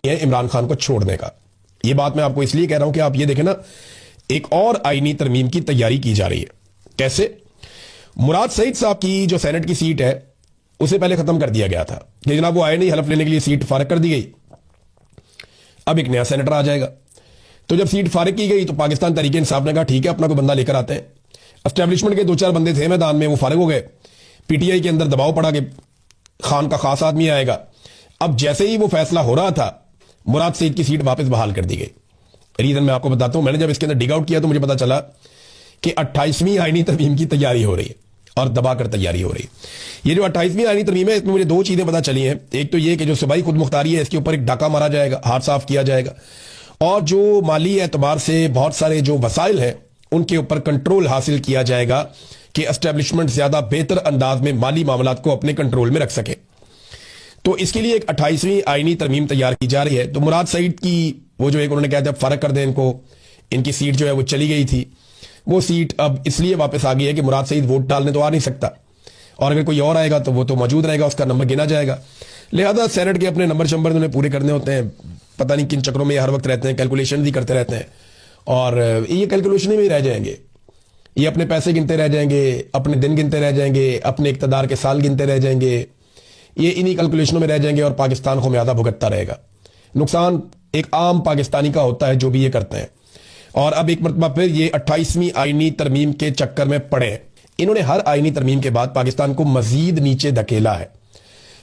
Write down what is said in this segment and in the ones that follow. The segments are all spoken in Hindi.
है इमरान खान को छोड़ने का। यह बात मैं आपको इसलिए कह रहा हूं कि आप ये देखें ना, एक और आईनी तरमीम की तैयारी की जा रही है। कैसे? मुराद सईद साहब की जो सेनेट की सीट है उसे पहले खत्म कर दिया गया था कि जनाब वो आए नहीं, हलफ लेने के लिए सीट फारग कर दी गई। अब एक नया सेनेटर आ जाएगा। तो जब सीट फारग की गई तो पाकिस्तान तहरीक इंसाफ ने कहा ठीक है, अपना कोई बंदा लेकर आते हैं। एस्टेब्लिशमेंट के 2-4 बंदे थे मैदान में, वो फारग हो गए। पीटीआई के अंदर दबाव पड़ा कि खान का खास आदमी आएगा। अब जैसे ही वो फैसला हो रहा था, मुराद सईद की सीट वापस बहाल कर दी गई। रीजन मैं आपको बताता हूं। मैंने जब इसके अंदर डिग आउट किया तो मुझे पता चला कि 28वीं आईनी तरमीम की तैयारी हो रही है और दबाकर तैयारी हो रही है। ये जो 28वीं आईनी तरमीम है, इसमें मुझे 2 चीजें पता चली हैं। एक तो ये कि जो सूबाई खुद मुख्तारी है, इसके ऊपर एक डाका मारा जाएगा, हाथ साफ किया जाएगा, और जो माली एतबार से बहुत सारे जो वसाइल हैं उनके ऊपर कंट्रोल हासिल किया जाएगा कि एस्टेब्लिशमेंट ज्यादा बेहतर अंदाज में माली मामलात को अपने कंट्रोल में रख सके। तो इसके लिए एक 28वीं आईनी तरमीम तैयार की जा रही है। तो मुराद सईद की वो जो एक उन्होंने कहा था फर्क कर दें इनको, इनकी सीट जो है वो चली गई थी, वो सीट अब इसलिए वापस आ गई है कि मुराद सईद वोट डालने तो आ नहीं सकता, और अगर कोई और आएगा तो वो तो मौजूद रहेगा, उसका नंबर गिना जाएगा। लिहाजा सेनेट के अपने नंबर उन्हें पूरे करने होते हैं। पता नहीं किन चक्रों में हर वक्त रहते हैं, कैलकुलेशन भी करते रहते हैं, और ये कैलकुलेशन में ही रह जाएंगे। ये अपने पैसे गिनते रह जाएंगे, अपने दिन गिनते रह जाएंगे, अपने इक़्तिदार के साल गिनते रह जाएंगे। ये इन्हीं कैलकुलेशनों में रह जाएंगे और पाकिस्तान को म्यादा भुगतता रहेगा। नुकसान एक आम पाकिस्तानी का होता है जो भी ये करते हैं। और अब एक मरतबा फिर ये 28वीं आईनी तरमीम के चक्कर में पड़े। इन्होंने हर आईनी तरमीम के बाद पाकिस्तान को मजीद नीचे धकेला है।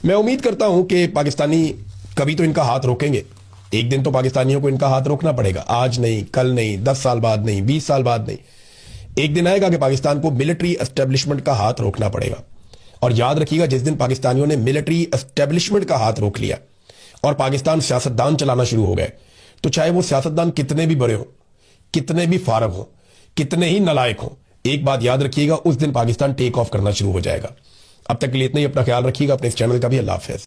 मैं उम्मीद करता हूं कि पाकिस्तानी कभी तो इनका हाथ रोकेंगे। एक दिन तो पाकिस्तानियों को इनका हाथ रोकना पड़ेगा, आज नहीं, कल नहीं, 10 साल बाद नहीं, 20 साल बाद नहीं। एक दिन आएगा कि पाकिस्तान को मिलिट्री एस्टेब्लिशमेंट का हाथ रोकना पड़ेगा। और याद रखिएगा, जिस दिन पाकिस्तानियों ने मिलिट्री एस्टेब्लिशमेंट का हाथ रोक लिया और पाकिस्तान सियासतदान चलाना शुरू हो गए, तो चाहे वो सियासतदान कितने भी बड़े हो, कितने भी फारग हो, कितने ही नलायक हो, एक बात याद रखिएगा, उस दिन पाकिस्तान टेक ऑफ करना शुरू हो जाएगा। अब तक के लिए इतना ही। अपना ख्याल रखिएगा, अपने इस चैनल का भी। अल्लाह हाफ़िज़।